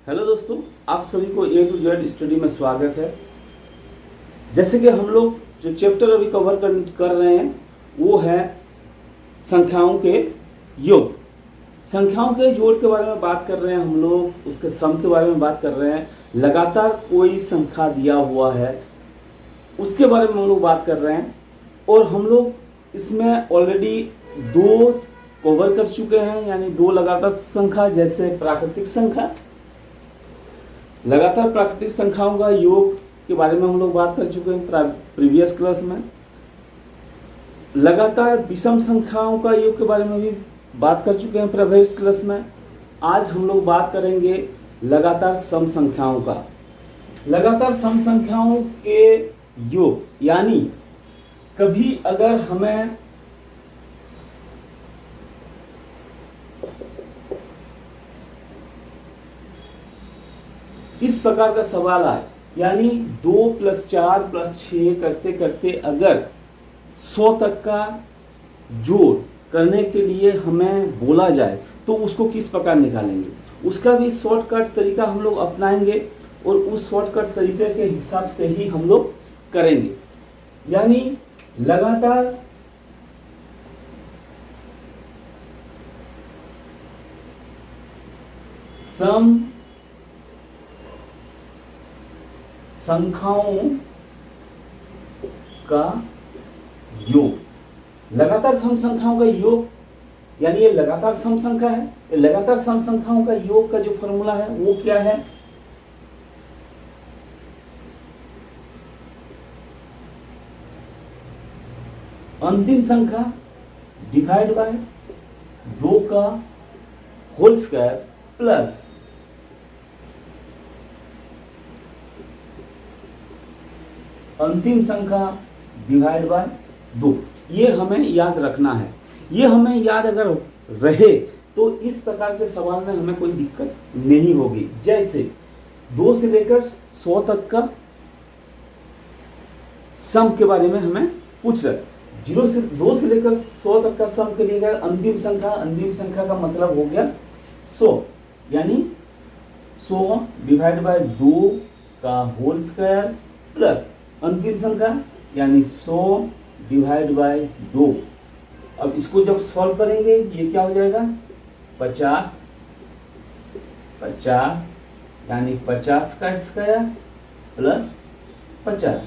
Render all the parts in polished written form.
Hello दोस्तों, आप सभी को ए टू जेड स्टडी में स्वागत है। जैसे कि हम लोग जो चैप्टर अभी कवर कर रहे हैं वो है संख्याओं के योग। संख्याओं के जोड़ के बारे में बात कर रहे हैं हम लोग, उसके सम के बारे में बात कर रहे हैं। लगातार कोई संख्या दिया हुआ है उसके बारे में हम लोग बात कर रहे हैं, और हम लोग इसमें ऑलरेडी दो कवर कर चुके हैं, यानी दो लगातार संख्या, जैसे प्राकृतिक संख्या। लगातार प्राकृतिक संख्याओं का योग के बारे में हम लोग बात कर चुके हैं प्रीवियस क्लास में। लगातार विषम संख्याओं का योग के बारे में भी बात कर चुके हैं प्रीवियस क्लास में। आज हम लोग बात करेंगे लगातार सम संख्याओं का। लगातार सम संख्याओं के योग, यानी कभी अगर हमें इस प्रकार का सवाल आए, यानी 2 + 4 + 6 करते करते अगर 100 तक का जोड़ करने के लिए हमें बोला जाए तो उसको किस प्रकार निकालेंगे, उसका भी शॉर्टकट तरीका हम लोग अपनाएंगे और उस शॉर्टकट तरीके के हिसाब से ही हम लोग करेंगे। यानी लगातार सम संख्याओं का योग। लगातार सम संख्याओं का योग, यानी ये लगातार सम संख्या है। ये लगातार सम संख्याओं का योग का जो फॉर्मूला है वो क्या है? अंतिम संख्या डिवाइड बाय 2 का होल स्क्वायर प्लस अंतिम संख्या डिवाइड बाय 2। ये हमें याद रखना है। ये हमें याद अगर रहे तो इस प्रकार के सवाल में हमें कोई दिक्कत नहीं होगी। जैसे 2 से लेकर 100 तक का सम के बारे में हमें पूछ रहे, 2 से लेकर 100 तक का सम के लिए अंतिम संख्या का मतलब हो गया 100, यानी 100 डिवाइड बाय 2 का होल स्क्वायर प्लस अंतिम संख्या यानी 100 डिवाइड बाय 2। अब इसको जब सॉल्व करेंगे ये क्या हो जाएगा? 50 यानी 50 का स्क्वायर प्लस 50,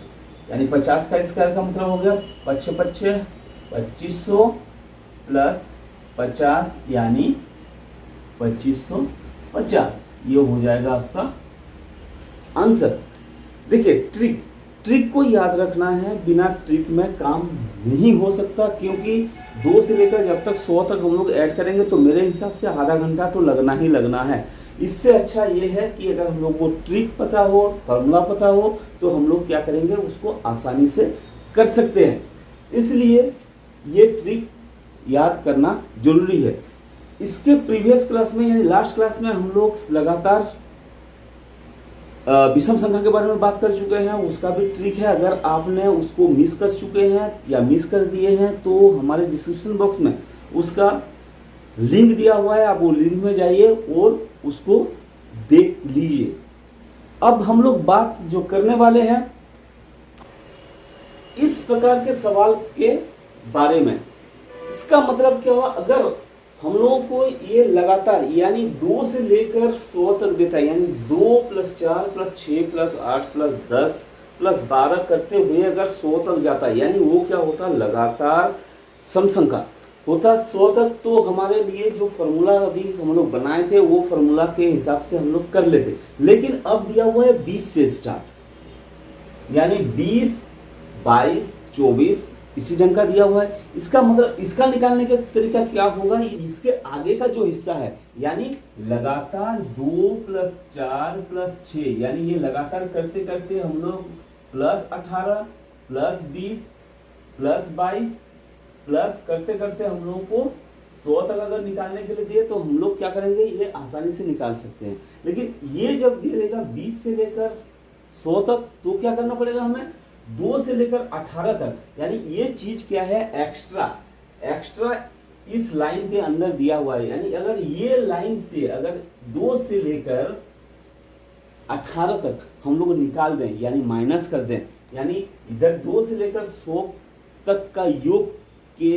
यानी 50 का स्क्वायर का मतलब हो गया 2500 प्लस 50 यानी 2550। ये हो जाएगा आपका आंसर। देखिए ट्रिक को याद रखना है, बिना ट्रिक में काम नहीं हो सकता, क्योंकि 2 से लेकर जब तक 100 तक हम लोग ऐड करेंगे तो मेरे हिसाब से आधा घंटा तो लगना ही लगना है। इससे अच्छा ये है कि अगर हम लोग को ट्रिक पता हो, फॉर्मूला पता हो, तो हम लोग क्या करेंगे, उसको आसानी से कर सकते हैं। इसलिए ये ट्रिक याद करना जरूरी है। इसके प्रीवियस क्लास में, यानी लास्ट क्लास में, हम लोग लगातार विषम संख्या के बारे में बात कर चुके हैं। उसका भी ट्रिक है। अगर आपने उसको मिस कर चुके हैं या मिस कर दिए हैं तो हमारे डिस्क्रिप्शन बॉक्स में उसका लिंक दिया हुआ है, आप वो लिंक में जाइए और उसको देख लीजिए। अब हम लोग बात जो करने वाले हैं इस प्रकार के सवाल के बारे में। इसका मतलब क्या हुआ? अगर हम लोगों को ये लगातार, यानी 2 से लेकर 100 तक देता है, यानी 2 + 4 + 6 + 8 + 10 + 12 करते हुए अगर 100 तक जाता है, यानी वो क्या होता है? लगातार सम संख्या होता 100 तक। तो हमारे लिए जो फॉर्मूला अभी हम लोग बनाए थे वो फॉर्मूला के हिसाब से हम लोग कर लेते, लेकिन अब दिया हुआ है 20 से स्टार्ट, यानी 20, 22, 24 इसी ढंग का दिया हुआ है। इसका मतलब इसका निकालने का तरीका क्या होगा? इसके आगे का जो हिस्सा है, यानी लगातार 2 + 4 + 6, यानी ये लगातार करते करते हम लोग +18 +20 +22 प्लस करते करते हम लोगों को 100 तक अगर निकालने के लिए दिए तो हम लोग क्या करेंगे, ये आसानी से निकाल सकते हैं। लेकिन ये जब दे देगा 20 से लेकर 100 तक, तो क्या करना पड़ेगा हमें? 2 से लेकर 18 तक, यानी ये चीज क्या है? एक्स्ट्रा इस लाइन के अंदर दिया हुआ है। यानी अगर ये लाइन से अगर 2 से लेकर 18 तक हम लोग निकाल दें यानी माइनस कर दें, यानी इधर 2 से लेकर 100 तक का योग के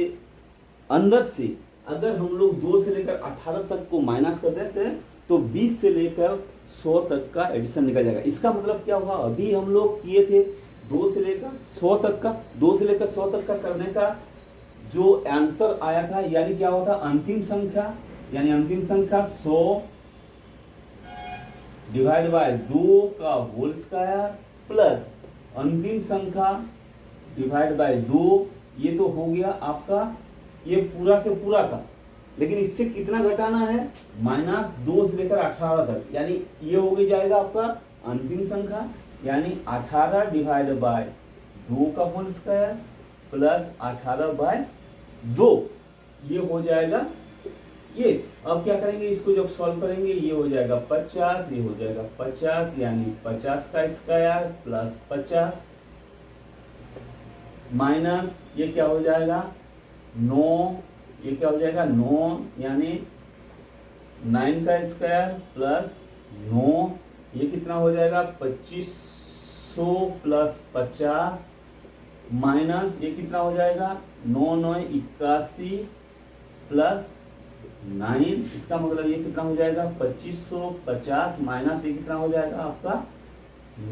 अंदर से अगर हम लोग 2 से लेकर 18 तक को माइनस कर देते हैं तो 20 से लेकर 100 तक का एडिशन निकल जाएगा। इसका मतलब क्या हुआ, अभी हम लोग किए थे 2 से लेकर 100 तक का, 2 से लेकर 100 तक का करने का जो आंसर आया था यानी क्या होता, अंतिम संख्या, यानी अंतिम संख्या 100 डिवाइड बाय 2 का होल स्क्वायर प्लस अंतिम संख्या डिवाइड बाय 2, ये तो हो गया आपका ये पूरा के पूरा का, लेकिन इससे कितना घटाना है, -2 से लेकर 18 तक, यानी ये हो गई जाएगा आपका अंतिम संख्या, यानी 18 डिवाइड बाय 2 का होल स्क्वायर प्लस 18 बाय 2, ये हो जाएगा ये। अब क्या करेंगे, इसको जब सॉल्व करेंगे ये हो जाएगा 50, ये हो जाएगा 50, यानी 50 का स्क्वायर प्लस 50 माइनस ये क्या हो जाएगा 9, ये क्या हो जाएगा 9, यानी 9 का स्क्वायर प्लस 9, ये कितना हो जाएगा 2500 प्लस 50 माइनस ये कितना हो जाएगा 9 9 81 प्लस 9, इसका मतलब ये कितना हो जाएगा 2550 माइनस ये कितना हो जाएगा आपका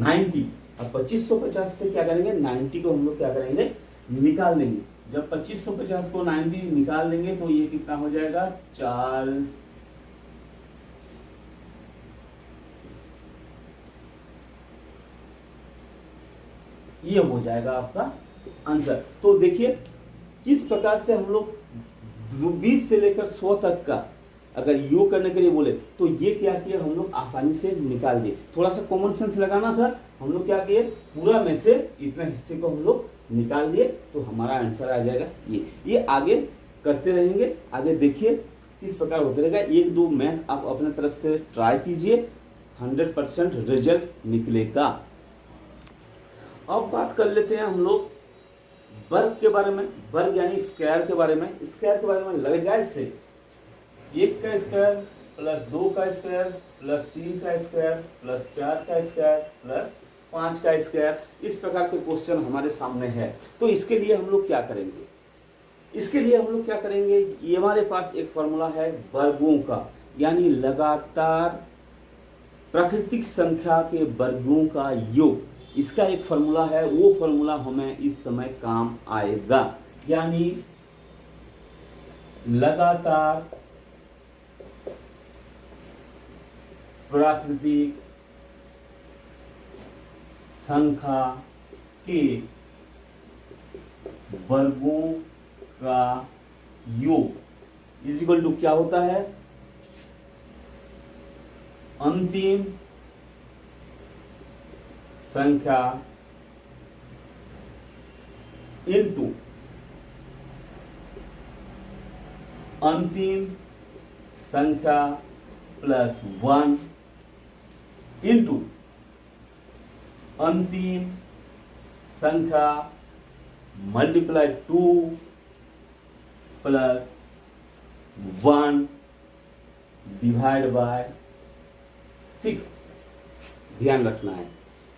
90। अब 2550 से क्या करेंगे 90 को हम लोग क्या करेंगे निकाल देंगे। जब 2550 को 90 निकाल देंगे तो ये कितना हो जाएगा 4, ये हो जाएगा आपका आंसर। तो देखिए किस प्रकार से हम लोग 20 से लेकर 100 तक का अगर योग करने के लिए बोले तो ये क्या किया हम लोग आसानी से निकाल दिए। थोड़ा सा कॉमन सेंस लगाना था, हम लोग क्या किए पूरा में से इतना हिस्से को हम लोग निकाल दिए तो हमारा आंसर आ जाएगा ये आगे करते रहेंगे। आगे देखिए किस प्रकार होते रहेगा। 1-2 मैथ आप अपने तरफ से ट्राई कीजिए, 100% रिजल्ट निकलेगा। अब बात कर लेते हैं हम लोग वर्ग के बारे में, वर्ग यानी स्क्वायर के बारे में। स्क्वायर के बारे में लग जाए से 1 का स्क्वायर प्लस 2 का स्क्वायर प्लस 3 का स्क्वायर प्लस 4 का स्क्वायर प्लस 5 का स्क्वायर, इस प्रकार के क्वेश्चन हमारे सामने है। तो इसके लिए हम लोग क्या करेंगे, इसके लिए हम लोग क्या करेंगे, ये हमारे पास एक फॉर्मूला है वर्गों का, यानी लगातार प्राकृतिक संख्या के वर्गों का योग। इसका एक फॉर्मूला है, वो फॉर्मूला हमें इस समय काम आएगा, यानी लगातार प्राकृतिक संख्या के वर्गों का योग इज इक्वल टू क्या होता है, अंतिम संख्या इनटू अंतिम संख्या प्लस 1 इनटू अंतिम संख्या मल्टीप्लाई 2 प्लस 1 डिवाइड बाय 6। ध्यान रखना है,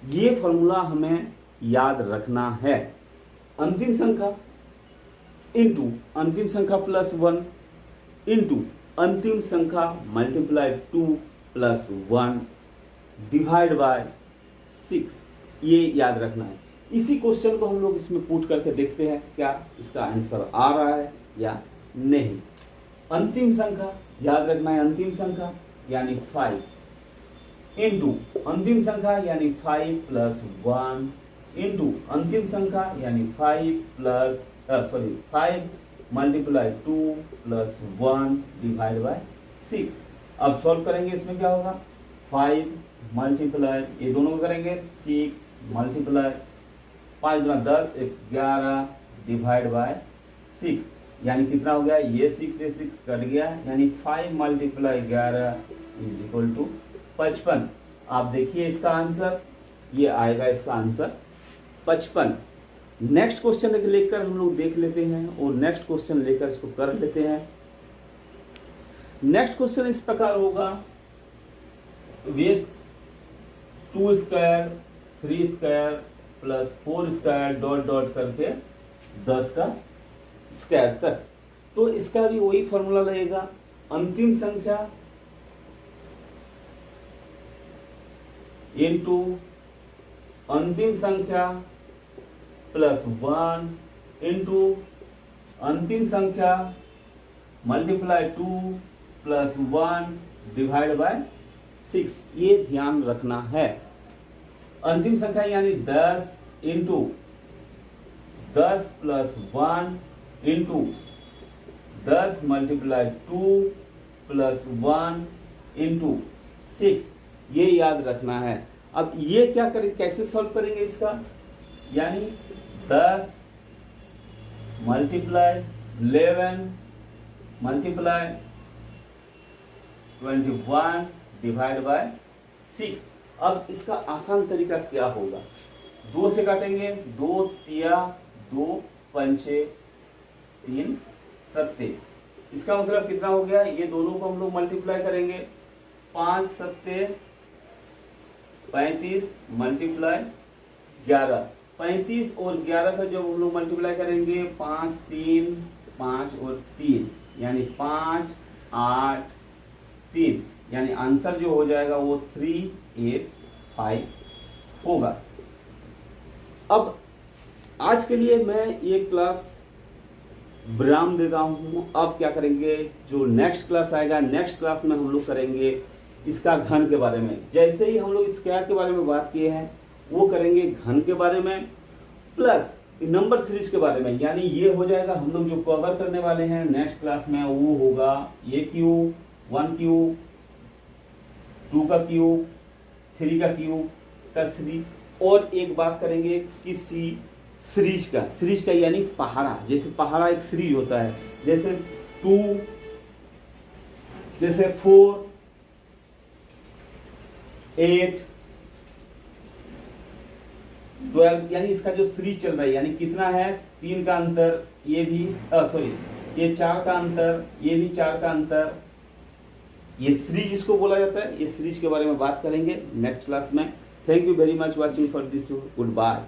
ये फॉर्मूला हमें याद रखना है। अंतिम संख्या इनटू अंतिम संख्या प्लस 1 इनटू अंतिम संख्या मल्टीप्लाई 2 प्लस 1 डिवाइड बाय 6, ये याद रखना है। इसी क्वेश्चन को हम लोग इसमें पुट करके देखते हैं क्या इसका आंसर आ रहा है या नहीं। अंतिम संख्या याद रखना है, अंतिम संख्या यानी 5 इनटू अंतिम संख्या यानी 5 प्लस 1 इनटू अंतिम संख्या यानी 5 मल्टीप्लाई 2 प्लस 1 डिवाइड बाय 6। अब सॉल्व करेंगे, इसमें क्या होगा 5 मल्टीप्लाई ये दोनों को करेंगे 6 मल्टीप्लाई 5 गुना 10 11 डिवाइड बाय 6, यानी कितना हो गया, ये 6 से 6 कट गया, यानी 5 मल्टीप्लाई 11 इज इक्वल टू 55। आप देखिए इसका आंसर ये आएगा, इसका आंसर 55। नेक्स्ट क्वेश्चन लेकर हम लोग देख लेते हैं और नेक्स्ट क्वेश्चन लेकर इसको कर लेते हैं। नेक्स्ट क्वेश्चन इस प्रकार होगा, 2 square 3 square plus 4 square dot dot करके 10 का स्क्वायर तक। तो इसका भी वही फॉर्मूला लगेगा, अंतिम संख्या इनटू अंतिम संख्या प्लस 1 इंटू अंतिम संख्या मल्टीप्लाई 2 प्लस 1 डिवाइड बाय 6। ये ध्यान रखना है। अंतिम संख्या यानी 10 into 10 plus 1 into 10 multiply 2 plus 1 into 6, ये याद रखना है। अब ये क्या करें, कैसे सॉल्व करेंगे इसका, यानी 10 मल्टीप्लाई 11 मल्टीप्लाई 21 डिवाइड बाय 6। अब इसका आसान तरीका क्या होगा, 2 से काटेंगे, 2 तिया 2 पंचे 3 सत्ते। इसका मतलब कितना हो गया, ये दोनों को हम लोग मल्टीप्लाई करेंगे, 5 सत्ते 35 मल्टीप्लाई 11। 35 और 11 का जब हम लोग मल्टीप्लाई करेंगे, 5 3 5 और 3 यानी 5 8 3, यानी आंसर जो हो जाएगा वो 385 होगा। अब आज के लिए मैं ये क्लास विराम देता हूँ। अब क्या करेंगे, जो नेक्स्ट क्लास आएगा, नेक्स्ट क्लास में हम लोग करेंगे इसका घन के बारे में। जैसे ही हम लोग स्क्वायर के बारे में बात किए हैं, वो करेंगे घन के बारे में प्लस नंबर सीरीज के बारे में। यानी ये हो जाएगा हम लोग जो कवर करने वाले हैं नेक्स्ट क्लास में, वो होगा ये क्यूब 1 क्यूब 2 का क्यूब 3 का क्यूब का सीरीज। और एक बात करेंगे किसी सीरीज का यानी पहाड़ा। जैसे पहाड़ा एक सीरीज होता है, जैसे 2 जैसे 4 8 12, यानी इसका जो सीरीज चल रहा है, यानी कितना है 3 का अंतर, ये भी सॉरी ये 4 का अंतर, ये भी 4 का अंतर, ये सीरीज इसको बोला जाता है। ये सीरीज के बारे में बात करेंगे नेक्स्ट क्लास में। Thank you very much watching for this. Good bye.